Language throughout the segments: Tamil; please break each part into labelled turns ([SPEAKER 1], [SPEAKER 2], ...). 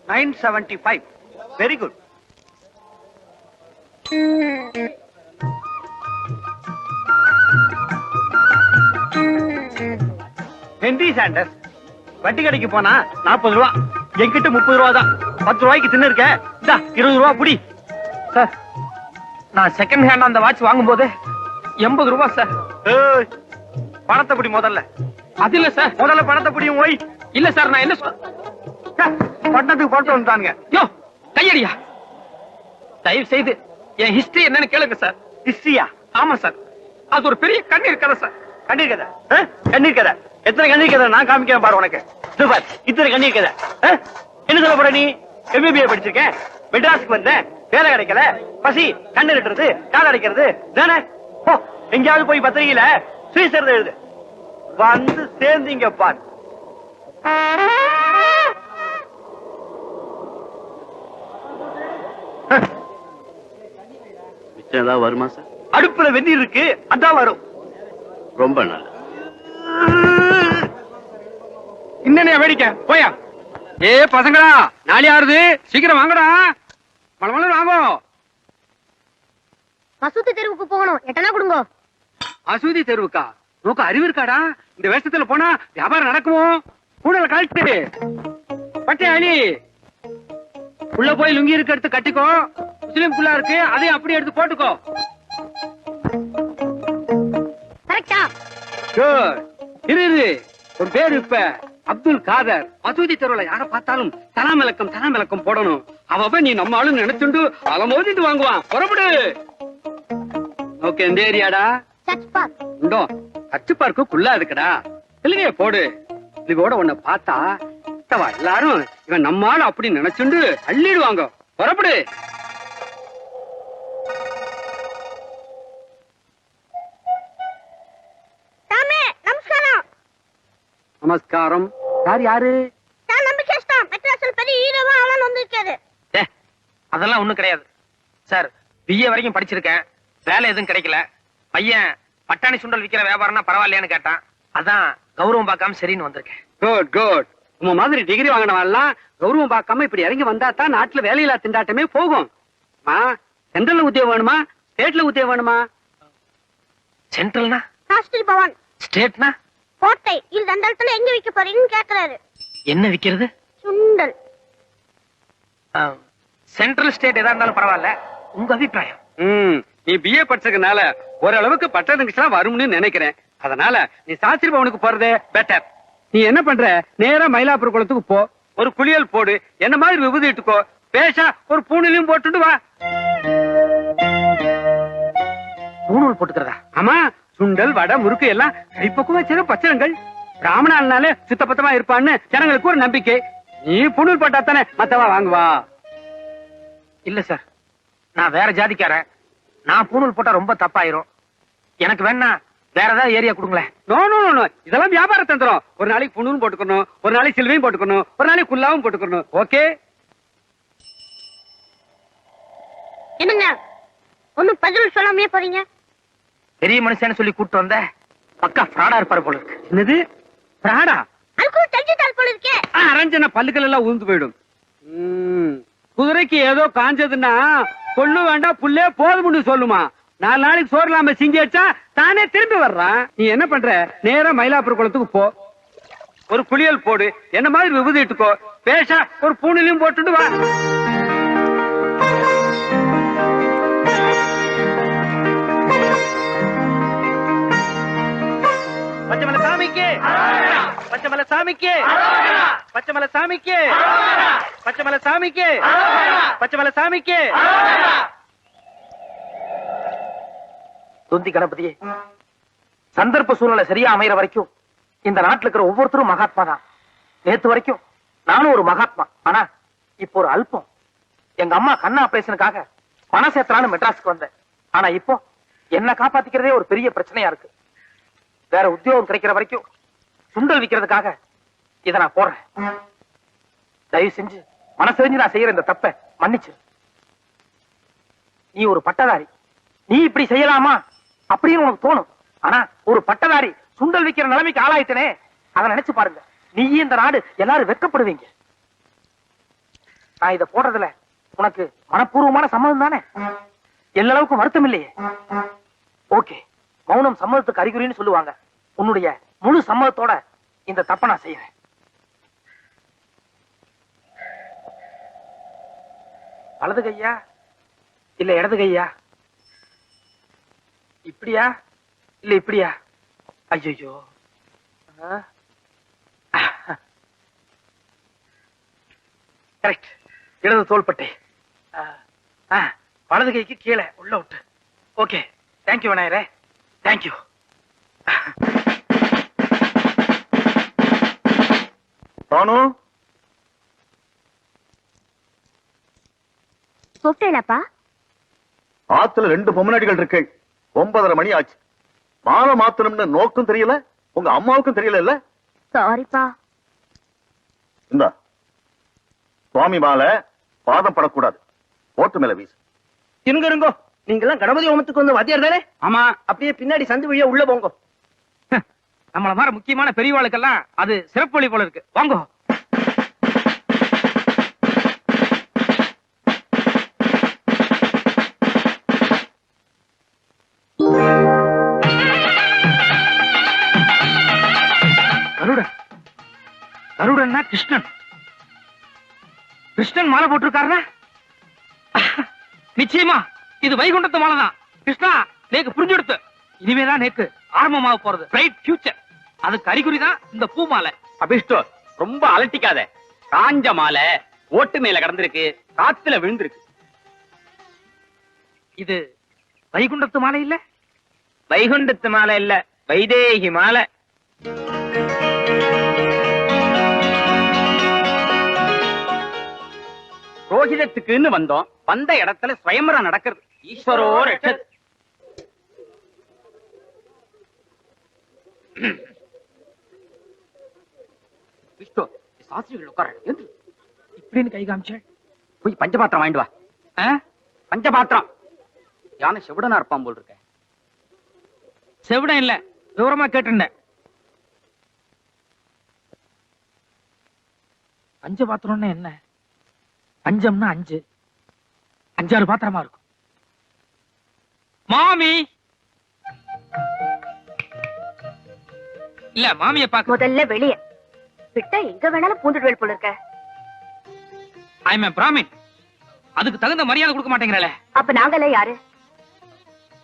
[SPEAKER 1] 975. Very good. ஹென்றி சாண்டர்ஸ், வட்டி கடைக்கு போனா 40 ரூபா, என்கிட்ட 30 ரூபா தான். 10 ரூபாய்க்கு தின்னு இருக்க, 20 ரூபா புடி.
[SPEAKER 2] சார், நான் செகண்ட் ஹேண்ட் அந்த வாட்ச் வாங்கும் போது 80 ரூபா சார்.
[SPEAKER 1] பணத்தை பிடி முதல்ல.
[SPEAKER 2] அது இல்ல சார்,
[SPEAKER 1] முதல்ல பணத்தை பிடியும். ஓய்
[SPEAKER 2] இல்ல சார், நான் என்ன
[SPEAKER 1] பட்டணத்துக்கு போட்டு வந்துட்டானுங்க.
[SPEAKER 2] யோ கையடியா, தயவு செய்து என் ஹிஸ்டரி என்னன்னு கேளுங்க சார்.
[SPEAKER 1] ஹிஸ்டரியா?
[SPEAKER 2] ஆமா சார், அது ஒரு பெரிய கண்ணீர் கதை சார்.
[SPEAKER 1] கண்ணீர் கதை? கண்ணீர் கதை? எத்தனை கண்ணீர் கதை நான் காமிக்கிறேன் பாரு உனக்கு. சூப்பர், இத்தனை கண்ணீர் கதை. என்ன சொல்ல போற நீ? MBA படிச்சிருக்கேன், மெட்ராஸுக்கு வந்தேன், வேலை கிடைக்கல, பசி, கண்ணு கட்டுறது, கால் அடைக்கிறது தானே. எங்கேயாவது போய் பத்திரிகையில சுயசரிதை எழுது, வந்து சேர்ந்தீங்க பார்.
[SPEAKER 3] மிச்சம் ஏதாவது வருமா சார்?
[SPEAKER 1] அடுப்புல வெந்நீர் இருக்கு, அதான் வரும்.
[SPEAKER 3] ரொம்ப நல்லது.
[SPEAKER 2] இன்னும் வேடிக்கை போயா. ஏ பசங்களா, நாளை ஆறுது, சீக்கிரம் வாங்கடா. மழை வாங்கும்.
[SPEAKER 4] மசூதி தெருவுக்கு போகணும், எட்டனா கொடுங்க.
[SPEAKER 2] மசூதி தெருவுக்கா? நோக்க அறிவு இருக்காடா? இந்த வேஷத்துல போனா வியாபாரம் நடக்குமோ? கூடல கழட்டு பட்டை அழி. உள்ள போய் லுங்கி இருக்க எடுத்து கட்டிக்கோ. முஸ்லிம் புள்ளா இருக்கு, அதையும் அப்படியே எடுத்து போட்டுக்கோ.
[SPEAKER 4] கரெக்டா?
[SPEAKER 2] இரு, ஒரு பேரு இப்ப அப்துல் காதர். மசூதி தெருவுல யார பார்த்தாலும் தலாம் விளக்கம் போடணும். அவ நீ நம்ம ஆளு நினைச்சுண்டு அலமோதிட்டு வாங்குவான். புறப்படு. ஓகே, எந்த ஏரியாடா?
[SPEAKER 4] Church Park.
[SPEAKER 2] உண்டோ? சர்ச் பார்க்கு குள்ளா இருக்குடா. இல்லையே போடு. இதோட உன்னை பார்த்தா எல்லாரும் இவன் நம்ம ஆளு அப்படி நினைச்சுண்டு அள்ளிடுவாங்க. புறப்படு. நமஸ்காரம். யாரு? அதெல்லாம் ஒண்ணும் கிடையாது சார். BA வரைக்கும் படிச்சிருக்கேன், வேலை எதுவும் கிடைக்கல. பையன் பட்டாணி சுண்டல் விக்கிற வியாபாரம்னா பரவாயில்லையான்னு கேட்டான். அதான் கௌரவம் பார்க்காம சரின்னு வந்திருக்கேன். குட். உங்க மாதிரி டிகிரி வாங்கினவெல்லாம் கௌரவம் பார்க்காம இப்படி இறங்கி வந்தா தான் நாட்டுல வேலையில்லா திண்டாட்டமே போகும். சென்ட்ரல்ல உத்தியோகம் வேணுமா, ஸ்டேட்ல உத்தியோகம் வேணுமா? சென்ட்ரல்னா
[SPEAKER 4] ராஷ்டிரி பவன்,
[SPEAKER 2] ஸ்டேட்னா
[SPEAKER 4] கோட்டை. இது அந்த இடத்துல எங்க விக்க போறீங்கன்னு கேக்குறாரு.
[SPEAKER 2] என்ன விக்கிறது?
[SPEAKER 4] சுண்டல்.
[SPEAKER 2] சென்ட்ரல் ஸ்டேட் எதா இருந்தாலும் பரவாயில்ல, உங்க அபிப்பிராயம்? நீ BA படிச்சதுனால ஓரளவுக்கு பட்டணத்துக்கு வரும்னு நினைக்கிறேன். அதனால நீ சாஸ்திரி பவனுக்கு போறதே பெட்டர். நீ என்ன பண்ற, நேரா மயிலாப்பூர் குளத்துக்கு போ, ஒரு குளியல் போடு, என்ன மாதிரி விபூதி இட்டுக்கோ, பேஷா ஒரு பூணிலையும் போட்டுட்டு வா. பூணூல் போட்டுக்கிறதா? ஆமா, சுண்டல், வடை, முறுக்கு எல்லாம் கைப்பக்குவம் வச்சிருக்க பச்சனங்கள். பிராமணாலே சுத்தபத்தமா இருப்பான்னு ஜனங்களுக்கு ஒரு நம்பிக்கை. நீ பூணூல் போட்டா தானே மத்தவா வாங்குவா. இல்ல சார், நான் வேற ஜாதிக்காரன். நான் பூணூல் போட்டா ரொம்ப தப்பாயிரும். எனக்கு வேணா வேற ஏதாவது ஏரியா கொடுங்களேன். நோ, இதெல்லாம் வியாபார தந்திரம். ஒரு நாளைக்கு பூணூல் போட்டுக்கணும், ஒரு நாளைக்கு சிலுவையும் போட்டுக்கணும், ஒரு நாளைக்கு குல்லாவும் போட்டுக்கணும். ஓகே?
[SPEAKER 4] என்னங்க ஒண்ணும் பதில் சொல்லாமே போறீங்க?
[SPEAKER 2] பெரிய மனுஷன்னு சொல்லி கூட்டு வந்த பக்கா ஃப்ராடா இருப்பாரு போல இருக்கு. என்னது ஃப்ராடா?
[SPEAKER 4] அதுக்கு தெரிஞ்சுட்டால் போல இருக்கே.
[SPEAKER 2] அரஞ்சன பல்லுகள் எல்லாம் உழுந்து போயிடும். குதிரைக்கு ஏதோ காஞ்சதுன்னா கொள்ளு வேண்டாம் புல்லே போதும்னு சொல்லுமா. 4 நாளைக்கு சோறு இல்லாம சிங்கி வச்சா தானே திரும்பி வர்றான். நீ என்ன பண்ற, நேரா மயிலாப்பூர் குளத்துக்கு போ, ஒரு குளியல் போடு, என்ன மாதிரி விபூதி இட்டுக்கோ, பேஷா ஒரு பூணிலையும் போட்டுட்டு வா. பச்சமலை சாமிக்கு, பச்சமலை சாமிக்கு, பச்சமலை சாமிக்கு, பச்சமலை சாமிக்கு, பச்சமலை சாமிக்கு. தொந்தி கணபதியே, சந்தர்ப்ப சூழ்நிலை சரியா அமைகிற வரைக்கும் இந்த நாட்டுல இருக்கிற ஒவ்வொருத்தரும் மகாத்மா தான். நேத்து வரைக்கும் நானும் ஒரு மகாத்மா. ஆனா இப்போ ஒரு அல்பம். எங்க அம்மா கண்ண ஆபரேஷனுக்காக பணம் சேர்த்தலான்னு மெட்ராஸுக்கு வந்தேன். ஆனா இப்போ என்ன காப்பாத்திக்கிறதே ஒரு பெரிய பிரச்சனையா இருக்கு. வேற உத்தியோகம் கிடைக்கிற வரைக்கும் சுண்டல் விக்கிறதுக்காக இதை நான் போடுறேன். தயவு செஞ்சு மனசறிஞ்சு நான் செய்யற இந்த தப்ப மன்னிச்சு. நீ ஒரு பட்டதாரி, நீ இப்படி செய்யலாமா அப்படின்னு உனக்கு தோணும். ஆனா ஒரு பட்டதாரி சுண்டல் விக்கிற நிலைமைக்கு ஆளாயிட்டனே, அதை நினைச்சு பாருங்க. நீ இந்த நாடு எல்லாரும் வெட்கப்படுவீங்க. நான் இத போடுறதுல உனக்கு மனப்பூர்வமான சம்மதம் தானே? எல்லளவுக்கு வருத்தம் இல்லையே? ஓகே, மௌனம் சம்மதத்துக்கு அறிகுறின்னு சொல்லுவாங்க. உன்னுடைய முழு சம்மதத்தோட இந்த தப்ப நான் செய்யறேன். வலது கையா இல்ல இடது கையா? இப்படியா இல்ல இப்படியா? ஐயோ, கரெக்ட், இடது தோள்பட்டை. வலது கைக்கு கீழே உள்ள விட்டு. ஓகே, தேங்க்யூ விநாயகரே, தேங்க்யூ.
[SPEAKER 3] பானு,
[SPEAKER 4] கூப்பிட்டேனப்பா?
[SPEAKER 3] ஆத்துல 2 பொம்மநாடிகள் இருக்கு. 9:30 மணி ஆச்சு. மாலை மாத்தணும்னு நோக்கும் தெரியல, உங்க அம்மாவுக்கும் தெரியல. இல்ல
[SPEAKER 4] சாரிப்பா.
[SPEAKER 3] இந்தா சுவாமி மாலை பாதம் படக்கூடாது, ஓட்டு மேல வீசு.
[SPEAKER 1] இருங்க இருங்கோ, நீங்க எல்லாம் கணபதி ஹோமத்துக்கு வந்து வாத்தியார் தானே? ஆமா. அப்படியே பின்னாடி சந்து வழியா உள்ள போங்க.
[SPEAKER 2] நம்மள மாதிரி முக்கியமான பெரியவாளுக்கெல்லாம் அது சிறப்பு வழி போல இருக்கு. வாங்கோ. கருடன், கருடன்னா கிருஷ்ணன். கிருஷ்ணன் மாலை போட்டிருக்காருன்னா நிச்சயமா இது வைகுண்டத்து மாலை தான். கிருஷ்ணா, நேக்கு புரிஞ்சுடுத்து. இனிமேதான் நேக்கு ஆரம்பமாக போறது பிரைட் ஃபியூச்சர். அதுக்கு அறிகுறி தான் இந்த பூ மாலை.
[SPEAKER 1] அபிஷ்டோ, ரொம்ப அலட்டிக்காத. காஞ்ச மாலை ஓட்டு மேல கடந்திருக்கு, காத்துல விழுந்திருக்கு.
[SPEAKER 2] இது வைகுண்டத்து மாலை இல்ல?
[SPEAKER 1] வைகுண்டத்து மாலை இல்ல, வைதேகி மாலை. ரோஹிதத்துக்குன்னு வந்தோம். வந்த இடத்துல ஸ்வயம்பரம் நடக்கிறது. ஈஸ்வரோ ரட்சத். விஷ்ணு, சாஸ்திரிகள் உட்கார.
[SPEAKER 2] இப்படின்னு கை காமிச்சேன்.
[SPEAKER 1] போய் பஞ்சபாத்திரம் வாங்கிட்டு வா. பஞ்சபாத்திரம். யானை செவிடனா இருப்பான் போல் இருக்க.
[SPEAKER 2] செவிடம் இல்ல, விவரமா கேட்டுட்டேன். பஞ்ச பாத்திரம்னா என்ன? பஞ்சம்னா 5, 5-6 பாத்திரமா இருக்கும். மாமி இல்ல, மாமிய பாக்க.
[SPEAKER 4] முதல்ல வெளிய விட்டா எங்க வேணாலும் பூந்துடுவேல் போல இருக்க.
[SPEAKER 2] I am Brahmin. அதுக்கு தகுந்த மரியாதை கொடுக்க மாட்டேங்கிறல.
[SPEAKER 4] அப்ப நாங்கெல்லாம் யாரு?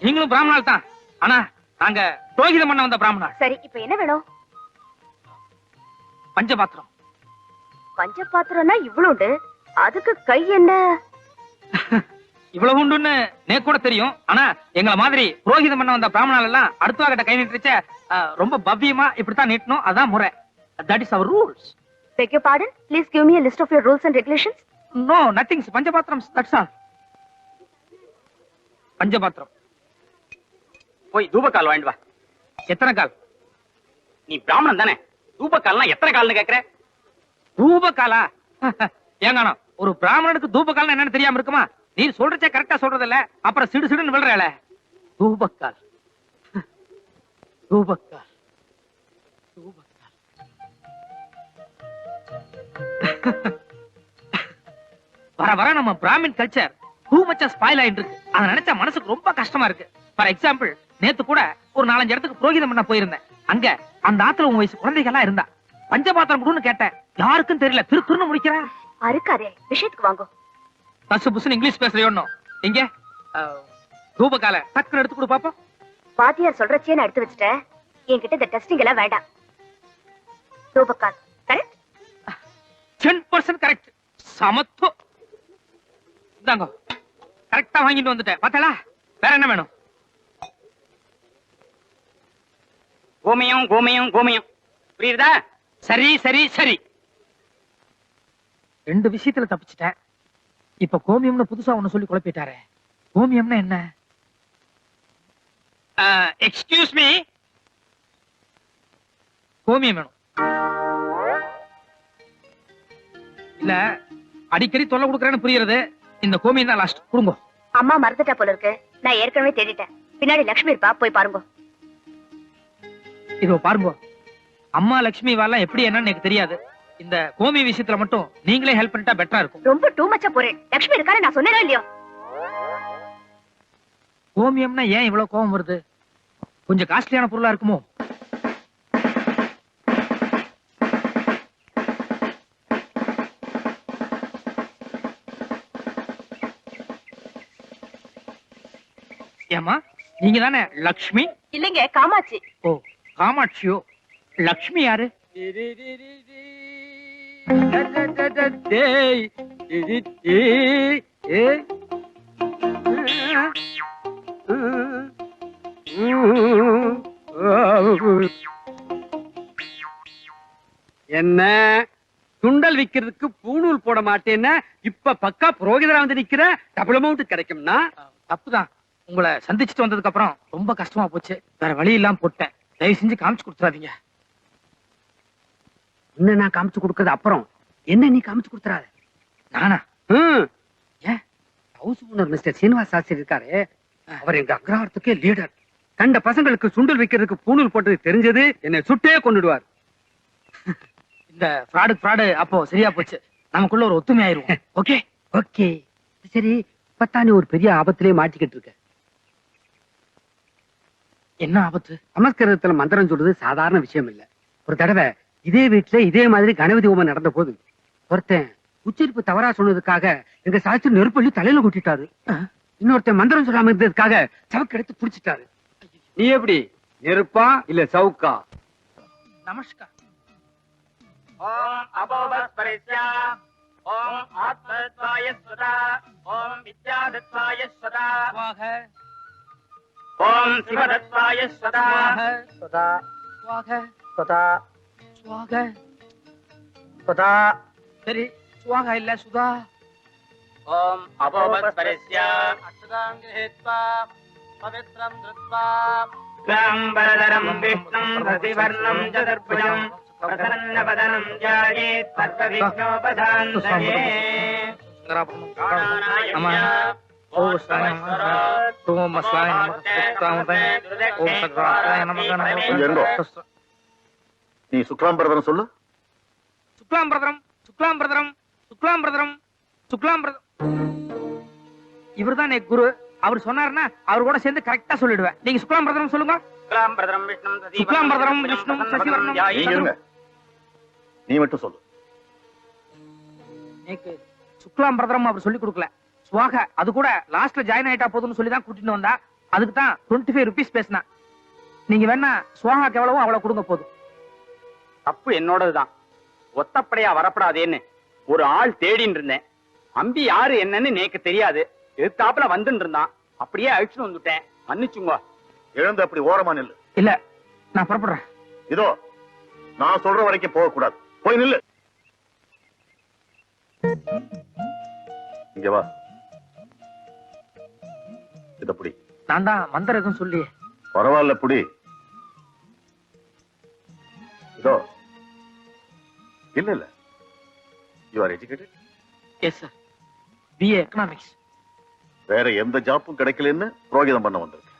[SPEAKER 2] நீங்களும் பிராமணால் தான், ஆனா நாங்க புரோகிதம் பண்ண வந்த பிராமணால்.
[SPEAKER 4] சரி, இப்ப என்ன வேணும்?
[SPEAKER 2] பஞ்சபாத்திரம்.
[SPEAKER 4] பஞ்ச பாத்திரம்னா இவ்வளவுண்டு, அதுக்கு கை என்ன?
[SPEAKER 2] இவ்வளவு உண்டுன்னு நேக்கு கூட தெரியும். ஆனா எங்களை மாதிரி புரோகிதம் பண்ண வந்த பிராமணால் எல்லாம் அடுத்தவா கிட்ட கை நீட்டுச்ச ரொம்ப பவ்யமா இப்படித்தான் நீட்டணும். அதான் முறை. That is our rules.
[SPEAKER 4] Beg your pardon? Please give me a list of your rules and regulations.
[SPEAKER 2] No, nothing. பஞ்சபாத்திரம், தட்ஸ் ஆல். பஞ்சபாத்திரம்.
[SPEAKER 1] போய் தூபக்கால் வாங்கிட்டு வா.
[SPEAKER 2] எத்தனை கால்?
[SPEAKER 1] நீ பிராமணன் தானே, தூபக்கால்னா எத்தனை கால்னு கேக்குற?
[SPEAKER 2] தூபகாலா? ஏங்கானோ, ஒரு பிராமணனுக்கு தூபகால் என்னன்னு தெரியாம இருக்குமா? நீ சொல்றச்சே கரெக்டா சொல்றது இல்ல, அப்புறம் சிடு சிடுன்னு விழுறல. தூபக்கால், தூபக்கால், தூபக்கால். வர வர நம்ம பிராமின் கல்ச்சர் டூ மச்சா ஸ்பாயில் ஆயிட்டு இருக்கு. அதை நினைச்சா மனசுக்கு ரொம்ப கஷ்டமா இருக்கு. ஃபார் எக்ஸாம்பிள், நேத்து கூட ஒரு 4-5 இடத்துக்கு புரோகிதம் பண்ண போயிருந்தேன். அங்க அந்த ஆத்துல உன் வயசு குழந்தைகள்லாம் இருந்தா. பஞ்சபாத்திரம் கொடுன்னு கேட்டேன், யாருக்கும் தெரியல. திருன்னு முடிக்கிறேன்.
[SPEAKER 4] அறுக்காதே, விஷயத்துக்கு வாங்கோ.
[SPEAKER 2] பசு புசுன்னு இங்கிலீஷ் பேசுறியோன்னு. இங்க தூபகால டக்குன்னு எடுத்து கொடு பாப்போம்.
[SPEAKER 4] வாத்தியார் சொல்றச்சே நான் எடுத்து வச்சுட்டேன். என்கிட்ட இந்த டெஸ்டிங் எல்லாம் வேண்டாம். தூபக்கால் கரெக்ட்?
[SPEAKER 2] 10% கரெக்ட். சமத்து. இந்தாங்க, கரெக்டா வாங்கிட்டு வந்துட்டேன். பார்த்தா வேற என்ன வேணும்?
[SPEAKER 1] கோமியம் கோமியம் கோமியம். புரியுதா?
[SPEAKER 2] சரி சரி சரி. 2 விஷயத்துல தப்பிச்சிட்டேன். இப்ப கோமியம்னு புதுசா ஒண்ணு சொல்லி குழப்பிட்டாரே. கோமியம்னா என்ன? எக்ஸ்கியூஸ் மீ, கோமியம் வேணும். இல்ல, அடிக்கடி தொல்லை கொடுக்கறேன்னு புரியுறது. இந்த கோமியம் தான் லாஸ்ட். கொடுங்க.
[SPEAKER 4] அம்மா மறந்துட்டா போல இருக்கு. நான் ஏற்கனவே தேடிட்டேன். பின்னாடி லட்சுமி இருப்பா, போய் பாருங்க.
[SPEAKER 2] இதோ பாருங்க, அம்மா லட்சுமி வாலாம் எப்படி என்னன்னு எனக்கு தெரியாது. இந்த கோமி விஷயத்துல மட்டும் நீங்களே ஹெல்ப் பண்ணிட்டா பெட்டரா இருக்கும்.
[SPEAKER 4] ரொம்ப டூ மச்சா போறேன். லட்சுமி இருக்காரு நான் சொன்னேனோ இல்லையோ.
[SPEAKER 2] கோமியம்னா ஏன் இவ்வளவு கோவம் வருது? கொஞ்சம் காஸ்ட்லியான பொருளா இருக்குமோ? ஏமா நீங்க தானே லக்ஷ்மி?
[SPEAKER 4] இல்லைங்க, காமாட்சி.
[SPEAKER 2] ஓ காமாட்சியோ. லக்ஷ்மி யாரு?
[SPEAKER 1] என்ன சுண்டல் விக்கிறதுக்கு பூணூல் போட மாட்டேன்னா இப்ப பக்கா புரோகிதரா வந்து நிக்கிற, டபுள் அமௌண்ட் கிடைக்கும்னா?
[SPEAKER 2] தப்புதான். உங்களை சந்திச்சுட்டு வந்ததுக்கு அப்புறம் ரொம்ப கஷ்டமா போச்சு. வேற வழி இல்லாம போட்டேன். தயவு செஞ்சு காமிச்சு கொடுத்துறாதீங்க.
[SPEAKER 1] என்ன நான் காமிச்சு கொடுக்கறது அப்புறம், என்ன நீ காமிச்சு கொடுத்துறாத.
[SPEAKER 2] நானா?
[SPEAKER 1] ஏன் house owner mister Srinivas Shastri இருக்காரு, அவர் எங்க அக்ரஹாரத்துக்கே லீடர். கண்ட பசங்களுக்கு சுண்டல் வைக்கிறதுக்கு பூணூல் போட்டது தெரிஞ்சது என்னை சுட்டே கொண்டுடுவார்.
[SPEAKER 2] இந்த ஃப்ராடு அப்போ சரியா போச்சு. நமக்குள்ள ஒரு ஒத்துமை ஆயிருவோம். ஓகே
[SPEAKER 1] ஓகே சரி. இப்பத்தான் நீ ஒரு பெரிய ஆபத்திலே மாட்டிக்கிட்டு இருக்க.
[SPEAKER 2] என்ன ஆபத்து?
[SPEAKER 1] சமஸ்கிருதத்துல மந்திரம் சொல்றது சாதாரண விஷயம் இல்ல. ஒரு தடவை இதே வீட்டுல இதே மாதிரி கணபதி ஹோமம் நடந்த போது ஒருத்தன் உச்சரிப்பு தவறா சொன்னதுக்காக எங்க சாஸ்திரி நெருப்பள்ளி தலையில கொட்டிட்டாரு. இன்னொருத்தன் மந்திரம் சொல்லாம இருந்ததுக்காக சவுக்கு எடுத்து புடிச்சிட்டாரு. நீ எப்படி, நெருப்பா இல்ல சவுக்கா?
[SPEAKER 2] நமஸ்கார்.
[SPEAKER 5] ஓம் அபோபஸ்பரிஸ்யா ஓம் ஆத்மத்வாய ஸ்வதா ஓம் வித்யாதத்வாய ஸ்வதா
[SPEAKER 2] ஸ்வாஹ
[SPEAKER 5] ஓம் சிவதத்வாய ஸ்வதா
[SPEAKER 2] ஸ்வதா ஸ்வாஹ
[SPEAKER 5] ஸ்வதா
[SPEAKER 2] ஸ்வாஹ.
[SPEAKER 5] ஸ்வதா
[SPEAKER 2] சரி ஸ்வாஹ இல்ல சுதா.
[SPEAKER 5] ஓம் அபோபஸ்பரிஸ்யா அச்சுதாங்கிருஹித்வா பவித்ரம் த்ருத்வா க்லாம்பரதரம் விஷ்ணும் ரதிவர்ணம் சதுர்புஜம் பிரசன்னவதனம் த்யாயேத் சர்வவிக்னோபசாந்தயே
[SPEAKER 3] நீ சுக்லாம்பரதன் சொல்லு.
[SPEAKER 2] சுக்லாம்பிரதரம் சுக்லாம்பிரதரம் சுக்லாம்பிரதரம் சுக்லாம்பிரதம். இவர்தான் என் குரு. அவர் சொன்னாருன்னா அவர் கூட சேர்ந்து கரெக்டா சொல்லிடுவேன். நீங்க சுக்லாம்பிரதரம் சொல்லுங்க.
[SPEAKER 5] க்லாம்பரதரம் விஷ்ணும்
[SPEAKER 2] சுக்லாம்பிரதரம் விஷ்ணும் சசிவர்ணம்.
[SPEAKER 3] நீங்க இருங்க. நீ மட்டும் சொல்லு.
[SPEAKER 2] எனக்கு சுக்லாம்பிரதரம் அவர் சொல்லி கொடுக்கல. சுவாக அது கூட லாஸ்ட்ல ஜாயின் ஆயிட்டா போதும்னு சொல்லி தான் கூட்டிட்டு வந்தா. அதுக்கு தான் 25 rupees பேசினா. நீங்க வேணா சுவாகாக்கு எவ்வளவோ அவ்வளவு கொடுங்க போதும்.
[SPEAKER 5] தப்பு என்னோடதுதான். ஒத்தப்படையா வரப்படாதேன்னு ஒரு ஆள் தேடின்னு இருந்தேன். அம்பி யாரு என்னன்னு நேக்கு தெரியாது. எதிர்த்தாப்புல வந்துட்டு இருந்தான். அப்படியே அழிச்சுட்டு வந்துட்டேன். மன்னிச்சுங்க.
[SPEAKER 3] எழுந்து அப்படி ஓரமா நில்லு.
[SPEAKER 2] இல்ல நான் புறப்படுறேன்.
[SPEAKER 3] இதோ நான் சொல்ற வரைக்கும் போக கூடாது. போய் நில்லு. இங்க வா. இத புடி.
[SPEAKER 2] நான் தான் மந்திரம் எதுவும் சொல்லி.
[SPEAKER 3] பரவாயில்ல புடி. இதோ. இல்ல இல்ல. You are educated?
[SPEAKER 2] Yes sir. BA economics.
[SPEAKER 3] வேற எந்த ஜாப்பும் கிடைக்கலன்னு புரோகிதம் பண்ண வந்திருக்கு.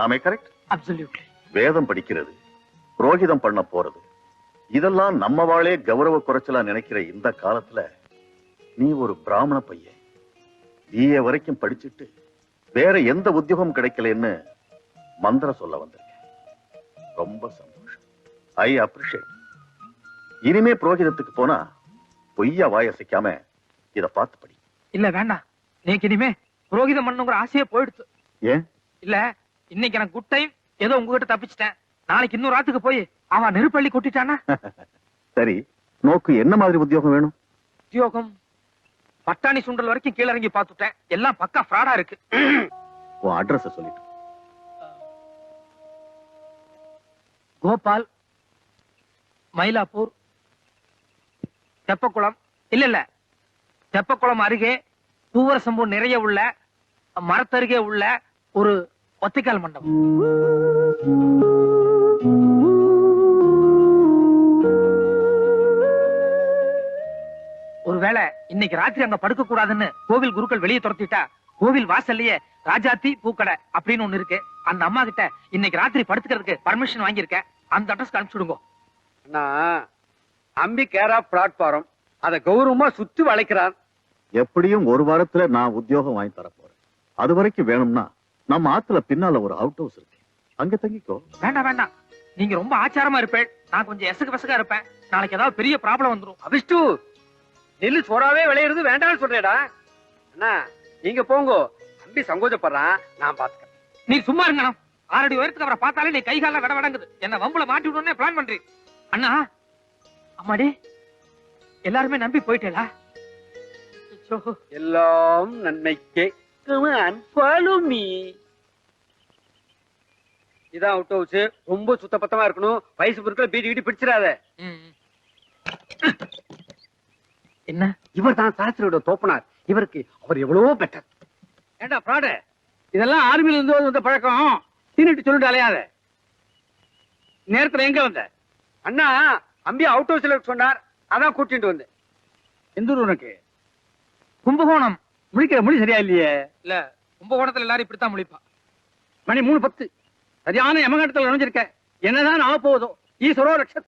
[SPEAKER 3] ஆமே கரெக்ட்?
[SPEAKER 2] அப்சல்யூட்லி.
[SPEAKER 3] வேதம் படிக்கிறது, புரோகிதம் பண்ண போறது, இதெல்லாம் நம்ம வாளே கௌரவ குறைச்சலா நினைக்கிற இந்த காலத்துல நீ ஒரு பிராமண பையன் BA வரைக்கும் படிச்சுட்டு வேற எந்த உத்தியோகம் கிடைக்கலன்னு மந்திரம் சொல்ல வந்திருக்கேன். ரொம்ப சந்தோஷம். I appreciate. இனிமே புரோகிதத்துக்கு போனா பொய்யா வாயசைக்காம இத பார்த்து படி.
[SPEAKER 2] இல்ல வேண்டாம். நேக்கு இனிமே புரோகிதம் பண்ணுங்கிற ஆசையே போயிடுச்சு.
[SPEAKER 3] ஏன்?
[SPEAKER 2] இல்ல இன்னைக்கு எனக்கு குட் டைம். ஏதோ உங்ககிட்ட தப்பிச்சிட்டேன். நாளைக்கு இன்னொரு ராத்துக்கு போய் அவன் நெருப்பள்ளி கொட்டிட்டானா?
[SPEAKER 3] சரி, நோக்கு என்ன மாதிரி உத்தியோகம் வேணும்?
[SPEAKER 2] உத்தியோகம் பட்டாணி சுண்டல் வரைக்கும் கீழ இறங்கி பார்த்துட்டேன். எல்லாம் பக்கா ஃப்ராடா இருக்கு.
[SPEAKER 3] உன் அட்ரஸ் சொல்லிட்டு.
[SPEAKER 2] கோபால், மயிலாப்பூர், தெப்பக்குளம். இல்ல தெப்பக்குளம் அருகே பூவரசம்பூ நிறைய உள்ள மரத்தருகே உள்ள ஒரு ஒத்தைக்கால் மண்டபம். ஒருவேளை இன்னைக்கு ராத்திரி அங்க படுக்க கூடாதுன்னு கோவில் குருக்கள் வெளியே துரத்திட்டா கோவில் வாசல்லையே ராஜாத்தி பூக்கடை அப்படின்னு ஒண்ணு இருக்கு. அந்த அம்மா கிட்ட இன்னைக்கு ராத்திரி படுத்துக்கிறதுக்கு பர்மிஷன் வாங்கியிருக்கேன். அந்த அட்ரஸ்க்கு அனுப்பிச்சுடுங்க.
[SPEAKER 1] அண்ணா, அம்பி கேரா பிளாட்ஃபார்ம் அத கௌரவமா சுத்தி வளைக்கிறான்.
[SPEAKER 3] எப்படியும் ஒரு வாரத்துல நான் உத்தியோகம் வாங்கி தர போறேன். அது வரைக்கும் வேணும்னா நம்ம ஆத்துல பின்னால ஒரு அவுட் ஹவுஸ் இருக்கு, அங்க தங்கிக்கோ.
[SPEAKER 2] வேண்டாம் வேண்டாம், நீங்க ரொம்ப ஆச்சாரமா இருப்பேன், நான் கொஞ்சம் எசகு பசகா இருப்பேன். நாளைக்கு ஏதாவது பெரிய ப்ராப்ளம் வந்துரும்.
[SPEAKER 1] அபிஷ்டு நெல்லு சோறாவே விளையிறது வேண்டாம்னு சொல்றேடா. அண்ணா நீங்க போங்க, அம்பி சங்கோஜப்படுறான், நான் பாத்துக்கிறேன்.
[SPEAKER 2] நீ சும்மா இருங்க. 6 அடி உயரத்துக்கு அவரை பார்த்தாலே நீ கை கால விட விடங்குது. என்ன வம்புல மாட்டி விடணும்னு பிளான் பண்றீங்க. அண்ணா அம்மாடி எல்லாருமே நம்பி போயிட்டேலா?
[SPEAKER 1] எல்லாம் நன்மைக்கே. Come on, follow me. இதான் அவுட் ஹவுஸ். ரொம்ப சுத்தபத்தமா இருக்கணும். வயசு பொருட்களை பீடி கீடி பிடிச்சிடாத.
[SPEAKER 2] என்ன
[SPEAKER 1] இவர் தான் சாஸ்திரியோட தோப்பனார். இவருக்கு அவர் எவ்வளவோ பெட்டர். ஏண்டா பிராடு, இதெல்லாம் ஆர்மியில இருந்து வந்த பழக்கம். தின்னுட்டு சொல்லிட்டு அலையாத. நேரத்துல எங்க வந்த? அண்ணா அம்பி அவுட் ஹவுஸ்ல சொன்னார், அதான் கூட்டிட்டு வந்தேன். எந்த ஊர் உனக்கு?
[SPEAKER 2] கும்பகோணம்.
[SPEAKER 1] முழிக்கிற மொழி சரியா இல்லையே.
[SPEAKER 2] இல்ல, கும்பகோணத்துல எல்லாரும் இப்படித்தான் முழிப்பா.
[SPEAKER 1] மணி 3:10. சரியான யமகண்டத்துல நுழைஞ்சிருக்க. என்னதான் ஆக போகுதோ. ஈஸ்வரோ ரட்ச